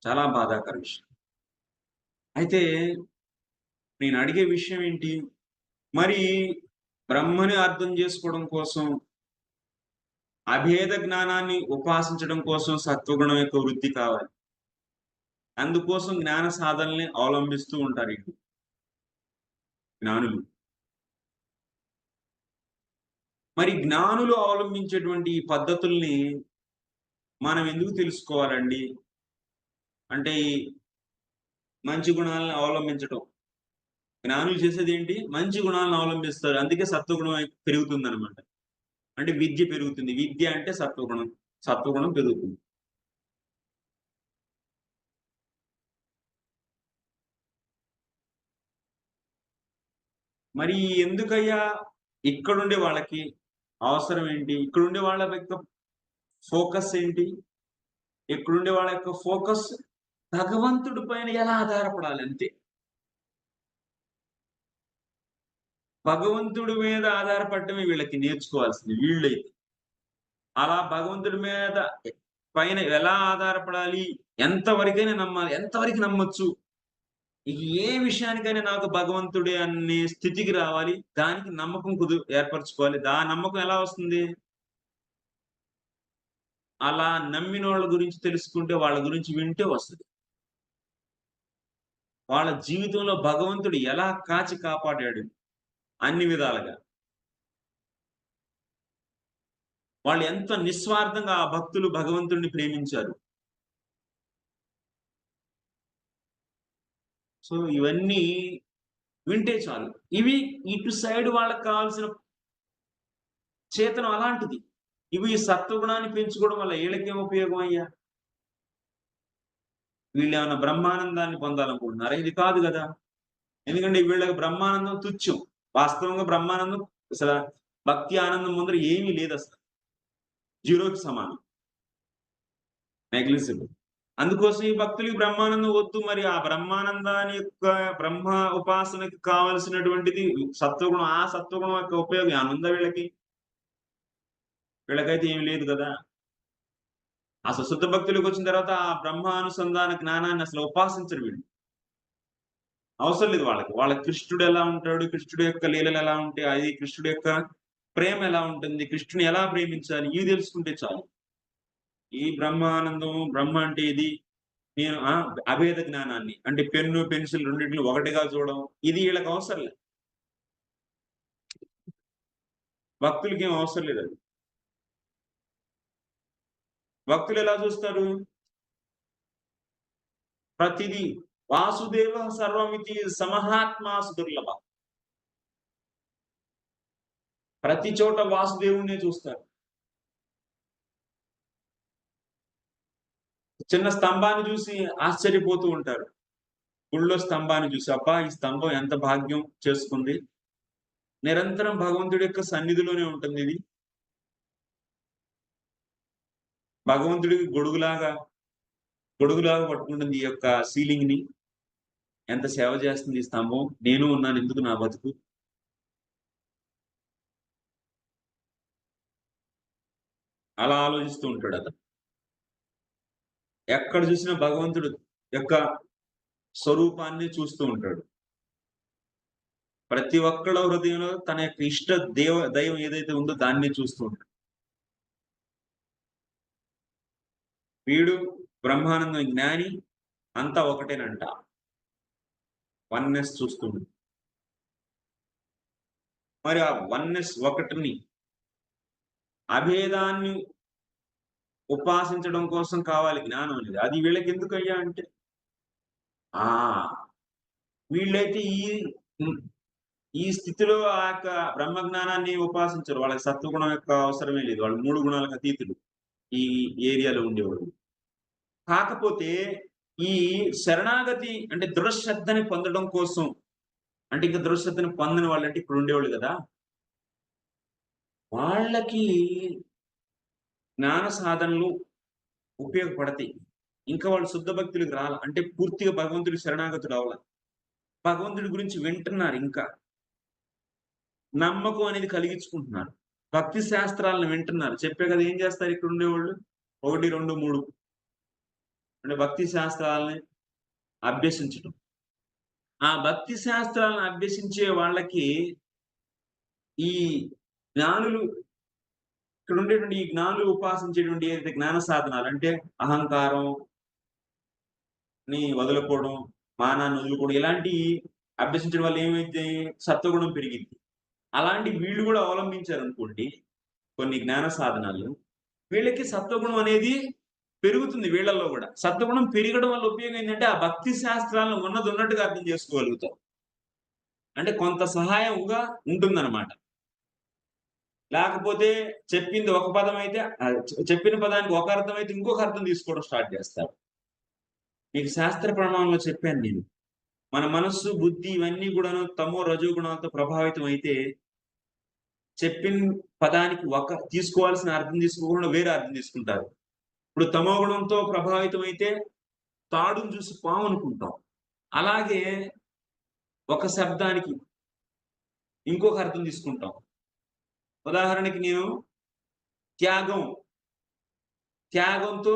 చాలా బాధాకర విషయం. అయితే నేను అడిగే విషయం ఏంటి? మరి బ్రహ్మని అర్థం చేసుకోవడం కోసం, అభేద జ్ఞానాన్ని ఉపాసించడం కోసం సత్వగుణం యొక్క వృద్ధి కావాలి. అందుకోసం జ్ఞాన సాధనల్ని అవలంబిస్తూ ఉంటారు ఈ జ్ఞానులు. మరి జ్ఞానులు అవలంబించేటువంటి ఈ పద్ధతుల్ని మనం ఎందుకు తెలుసుకోవాలండి? అంటే ఈ మంచి గుణాలను అవలంబించటం. జ్ఞానులు చేసేదేంటి? మంచి గుణాలను అవలంబిస్తారు. అందుకే సత్వగుణం పెరుగుతుందనమాట. అంటే విద్య పెరుగుతుంది. విద్య అంటే సత్వగుణం. సత్వగుణం పెరుగుతుంది. మరి ఎందుకయ్యా ఇక్కడుండే వాళ్ళకి అవసరం ఏంటి? ఇక్కడుండే వాళ్ళ యొక్క ఫోకస్ ఏంటి? ఇక్కడుండే వాళ్ళ యొక్క ఫోకస్ భగవంతుడి పైన ఎలా ఆధారపడాలి అంతే. భగవంతుడి మీద ఆధారపడటమే వీళ్ళకి నేర్చుకోవాల్సింది వీళ్ళైతే. అలా భగవంతుడి మీద పైన ఎలా ఆధారపడాలి? ఎంత వరకైనా నమ్మాలి. ఎంతవరకు నమ్మొచ్చు? ఏ విషయానికైనా నాకు భగవంతుడే అనే స్థితికి రావాలి. దానికి నమ్మకం ఏర్పరచుకోవాలి. నమ్మకం ఎలా వస్తుంది? అలా నమ్మినోళ్ళ గురించి తెలుసుకుంటే, వాళ్ళ గురించి వింటే వస్తది. వాళ్ళ జీవితంలో భగవంతుడు ఎలా కాచి కాపాడాడు అన్ని విధాలుగా. వాళ్ళు ఎంత నిస్వార్థంగా ఆ భక్తులు భగవంతుడిని ప్రేమించారు. సో, ఇవన్నీ వింటే చాలు. ఇవి ఇటు సైడ్ వాళ్ళకి కావాల్సిన చేతనం అలాంటిది. ఇవి సత్వగుణాన్ని పెంచుకోవడం వల్ల ఈళ్ళకేం ఉపయోగం అయ్యా? వీళ్ళేమన్నా బ్రహ్మానందాన్ని పొందాలనుకుంటున్నారా? ఇది కాదు గదా! ఎందుకంటే వీళ్ళకి బ్రహ్మానందం తుచ్చం. వాస్తవంగా బ్రహ్మానందం అసల భక్తి ఆనందం ముందర ఏమీ లేదసల. జీరోకి సమానం. నెగ్లిజిబుల్. అందుకోసం ఈ భక్తులకి బ్రహ్మానందం వద్దు. మరి ఆ బ్రహ్మానందాన్ని యొక్క బ్రహ్మ ఉపాసనకి కావాల్సినటువంటిది సత్వగుణం. ఆ సత్వగుణం యొక్క ఉపయోగం ఏమన్నా ఉందా వీళ్ళకి? వీళ్ళకైతే ఏమి లేదు గదా! అసలు శుద్ధ భక్తులకొచ్చిన తర్వాత ఆ బ్రహ్మానుసంధాన జ్ఞానాన్ని అసలు ఉపాసించరు వీళ్ళు. అవసరం లేదు వాళ్ళకి. వాళ్ళకి కృష్ణుడు ఎలా ఉంటాడు? కృష్ణుడు యొక్క లీలలు ఎలా ఉంటాయి? అది కృష్ణుడు యొక్క ప్రేమ ఎలా ఉంటుంది? కృష్ణుని ఎలా ప్రేమించాలి? ఇవి తెలుసుకుంటే చాలు. ఈ బ్రహ్మానందం, బ్రహ్మ అంటే ఇది నేను అభేద జ్ఞానాన్ని అంటే పెన్ను, పెన్సిల్ రెండిటిని ఒకటిగా చూడడం. ఇది ఈళ్ళకి అవసరం లే. భక్తులకేం అవసరం లేదది. భక్తులెలా చూస్తారు? ప్రతిదీ వాసుదేవ సర్వమితి సమహాత్మాసు దుర్లభ. ప్రతి చోట వాసుదేవుడినే చూస్తారు. చిన్న స్తంభాన్ని చూసి ఆశ్చర్యపోతూ ఉంటారు. గుడిలో స్తంభాన్ని చూసి, అబ్బా! ఈ స్తంభం ఎంత భాగ్యం చేసుకుంది. నిరంతరం భగవంతుడి యొక్క సన్నిధిలోనే ఉంటుందిది. భగవంతుడికి గొడుగులాగా పట్టుకుంటుంది ఈ యొక్క సీలింగ్‌ని. ఎంత సేవ చేస్తుంది ఈ స్తంభం. నేను ఉన్నాను ఎందుకు నా బతుకు. అలా ఆలోచిస్తూ ఉంటాడతను. ఎక్కడ చూసినా భగవంతుడు యొక్క స్వరూపాన్ని చూస్తూ ఉంటాడు. ప్రతి ఒక్కళ్ళ హృదయంలో తన యొక్క ఇష్ట దైవం ఏదైతే ఉందో దాన్నే చూస్తూ ఉంటాడు. వీడు బ్రహ్మానందం జ్ఞాని అంతా ఒకటేనంట. వన్‌నెస్ చూస్తుంది. మరి ఆ వన్‌నెస్ ఒకటిని అభేదాన్ని ఉపాసించడం కోసం కావాలి జ్ఞానం అనేది. అది వీళ్ళకెందుకయ్యా అంటే ఆ! వీళ్ళైతే హ్మ్. ఈ స్థితిలో ఆ యొక్క బ్రహ్మజ్ఞానాన్ని ఉపాసించరు. వాళ్ళకి సత్వగుణం యొక్క అవసరమే లేదు. వాళ్ళు 3 గుణాలకు అతీతులు. ఈ ఏరియాలో ఉండేవాళ్ళు. కాకపోతే ఈ శరణాగతి అంటే దృఢశ్రద్ధని పొందడం కోసం అంటే ఇంక దృఢశ్రద్ధని పొందని వాళ్ళంటే ఇప్పుడు ఉండేవాళ్ళు గదా! వాళ్ళకి జ్ఞాన సాధనలు ఉపయోగపడతాయి. ఇంకా వాళ్ళు శుద్ధ భక్తులకి అంటే పూర్తిగా భగవంతుడికి శరణాగతుడు అవ్వల. భగవంతుడి గురించి వింటున్నారు ఇంకా. నమ్మకం అనేది కలిగించుకుంటున్నారు. భక్తి శాస్త్రాలను వింటున్నారు. చెప్పా కదా! ఏం చేస్తారు ఇక్కడ ఉండేవాళ్ళు? 1, 2, 3 అంటే భక్తి శాస్త్రాలని అభ్యసించడం. ఆ భక్తి శాస్త్రాలను అభ్యసించే వాళ్ళకి ఈ జ్ఞానులు ఇక్కడ ఉండేటువంటి ఈ జ్ఞానులు ఉపాసించేటువంటి ఏదైతే జ్ఞాన సాధనాలు అంటే అహంకారం వదులుకోవడం, మానాన్ని వదులుకోవడం ఇలాంటియి అభ్యసించడం వల్ల ఏమైద్ది? సత్వగుణం పెరిగిద్ది. అలాంటి వీళ్ళు గూడా అవలంబించారనుకోండి కొన్ని జ్ఞాన సాధనాలు, వీళ్ళకి సత్వగుణం అనేది పెరుగుతుంది వీళ్ళల్లో గూడా. సత్వగుణం పెరగడం వల్ల ఉపయోగం ఏంటంటే, ఆ భక్తి శాస్త్రాలను ఉన్నదున్నట్టుగా అర్థం చేసుకోగలుగుతాం. అంటే కొంత సహాయంగా ఉంటుందనమాట. లేకపోతే చెప్పింది ఒక పదమైతే చెప్పిన పదానికి ఒక అర్థమైతే ఇంకొక అర్థం తీసుకోవడం స్టార్ట్ జేస్తారు. మీకు శాస్త్ర ప్రమాణంలో చెప్పాను నేను. మన మనస్సు, బుద్ధి ఇవన్నీ గూడాను తమో, రజో గుణాలతో ప్రభావితం అయితే చెప్పిన పదానికి తీసుకోవాల్సిన అర్థం తీసుకోకుండా వేరే అర్థం తీసుకుంటారు. ఇప్పుడు తమో గుణంతో ప్రభావితం అయితే తాడుని చూసి పాము అనుకుంటాం. అలాగే ఒక శబ్దానికి ఇంకొక అర్థం తీసుకుంటాం. ఉదాహరణకి నేను త్యాగం, త్యాగంతో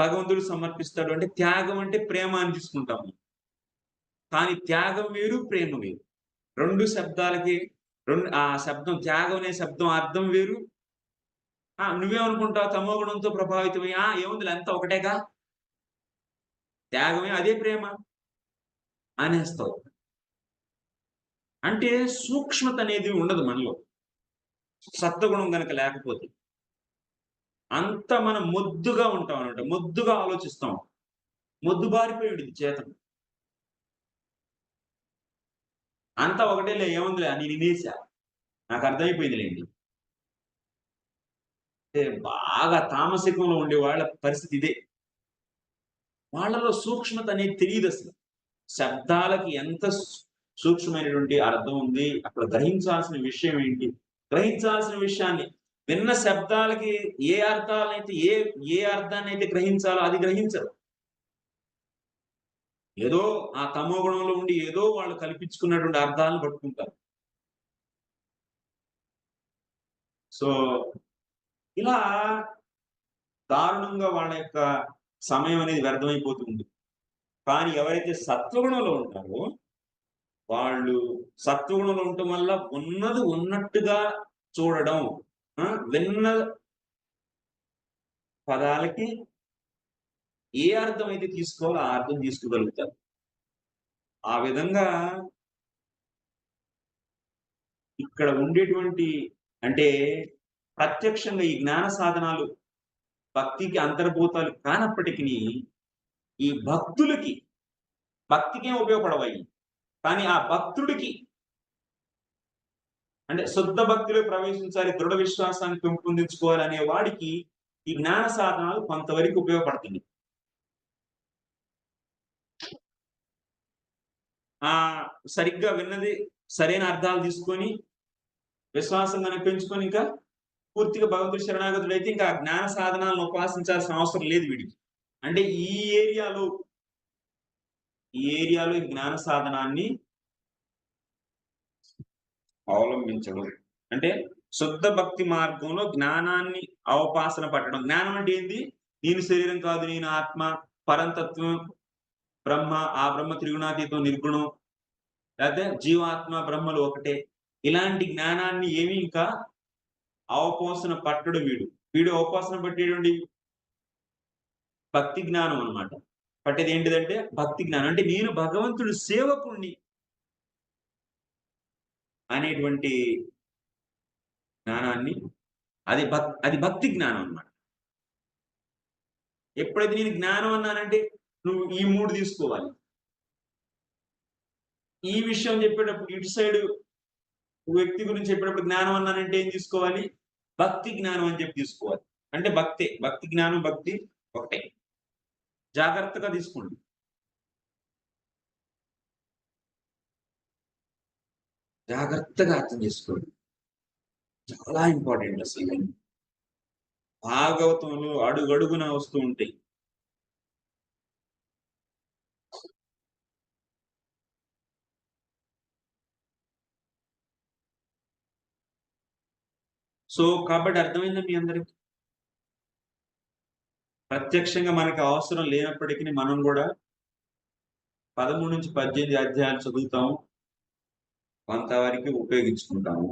భగవంతుడు సమర్పిస్తాడు అంటే త్యాగం అంటే ప్రేమ అని తీసుకుంటాము. కానీ త్యాగం వేరు, ప్రేమ వేరు. 2 శబ్దాలకి ఆ శబ్దం త్యాగం అనే శబ్దం అర్థం వేరు. నువ్వేమనుకుంటావు తమో గుణంతో ప్రభావితమై ఏముందిలే అంతా ఒకటేగా. త్యాగమే అదే ప్రేమ అనేస్తావు. అంటే సూక్ష్మత అనేది ఉండదు మనలో. సత్వగుణం గనక లేకపోతే. అంత మనం మొద్దుగా ఉంటాం అన్నమాట. మొద్దుగా ఆలోచిస్తాం. మొద్దుబారిపోయి ఉండిద్ది చేతన. అంతా ఒకటేలే ఏముందిలే నేను ఇనేసా. నాకర్థమైపోయిందిలెండి. అంటే బాగా తామసికంలో ఉండే వాళ్ళ పరిస్థితి ఇదే. వాళ్ళలో సూక్ష్మత అనేది తెలీదసలు. శబ్దాలకి ఎంత సూక్ష్మమైనటువంటి అర్థం ఉంది. అక్కడ గ్రహించాల్సిన విషయం ఏంటి? గ్రహించాల్సిన విషయాన్ని విన్న శబ్దాలకి ఏ అర్థాన్నైతే గ్రహించాలో అది గ్రహించరు. ఏదో ఆ తమో గుణంలో ఉండి ఏదో వాళ్ళు కల్పించుకున్నటువంటి అర్థాలను పట్టుకుంటారు. సో, ఇలా దారుణంగా వాళ్ళ యొక్క సమయం అనేది వ్యర్థమైపోతూ ఉంది. కానీ ఎవరైతే సత్వగుణంలో ఉంటారో వాళ్ళు సత్వగుణంలో ఉండటం వల్ల ఉన్నది ఉన్నట్టుగా చూడడం. ఆ! విన్న పదాలకి ఏ అర్థమైతే తీసుకోవాలో ఆ అర్థం తీసుకోగలుగుతారు. ఆ విధంగా ఇక్కడ ఉండేటువంటి అంటే ప్రత్యక్షంగా ఈ జ్ఞాన సాధనాలు భక్తికి అంతర్భూతాలు కానప్పటికిని ఈ భక్తికేం ఉపయోగపడవయి. కానీ ఆ భక్తుడికి అంటే శుద్ధ భక్తిలో ప్రవేశించాలి, దృఢ విశ్వాసాన్ని పెంపొందించుకోవాలనే వాడికి ఈ జ్ఞాన సాధనాలు కొంతవరకు ఉపయోగపడుతుంది. సరిగ్గా విన్నది సరైన అర్థాలు తీసుకొని, విశ్వాసం గనక పెంచుకొని ఇంకా పూర్తిగా భగవంతుడి శరణాగతుడైతే ఇంకా జ్ఞాన సాధనాలను ఉపాసించాల్సిన అవసరం లేదు వీడికి. అంటే ఏరియాలో ఈ ఏరియాలో ఈ జ్ఞాన సాధనాన్ని అవలంబించడం. అంటే శుద్ధ భక్తి మార్గంలో జ్ఞానాన్ని అవపాసన పట్టడం. జ్ఞానం అంటే ఏంది? నేను శరీరం కాదు, నేను ఆత్మ, పరంతత్వం, బ్రహ్మ, ఆ బ్రహ్మ త్రిగుణాతీతం, నిర్గుణం, లేతే జీవాత్మ, బ్రహ్మలు ఒకటే. ఇలాంటి జ్ఞానాన్ని ఏమి ఇంకా అవపోసన పట్టడు వీడు. వీడు అవపోసన పట్టేటువంటి భక్తి జ్ఞానం అన్నమాట. పట్టేది ఏంటిదంటే భక్తి జ్ఞానం. అంటే నేను భగవంతుడి సేవకుడిని అనేటువంటి జ్ఞానాన్ని అది భక్తి జ్ఞానం అన్నమాట. ఎప్పుడైతే నేను జ్ఞానం అన్నానంటే నువ్వు ఈ 3 తీసుకోవాలి. ఈ విషయం చెప్పేటప్పుడు ఇటు సైడు వ్యక్తి గురించి చెప్పేటప్పుడు జ్ఞానం అన్నానంటే ఏం తీసుకోవాలి? భక్తి జ్ఞానం అని చెప్పి తీసుకోవాలి. అంటే భక్తే. భక్తి జ్ఞానం, భక్తి ఒకటే. జాగ్రత్తగా తీసుకోండి. జాగ్రత్తగా అర్థం చేసుకోండి. చాలా ఇంపార్టెంట్ అసలు ఇవన్నీ. భాగవతంలో అడుగడుగునా వస్తూ ఉంటాయి. సో, కాబట్టి అర్థమైందా మీ అందరికి? ప్రత్యక్షంగా మనకు అవసరం లేనప్పటికీ మనం గూడా 13-18 అధ్యాయాలు చదువుతాము. కొంతవరకు ఉపయోగించుకుంటాము.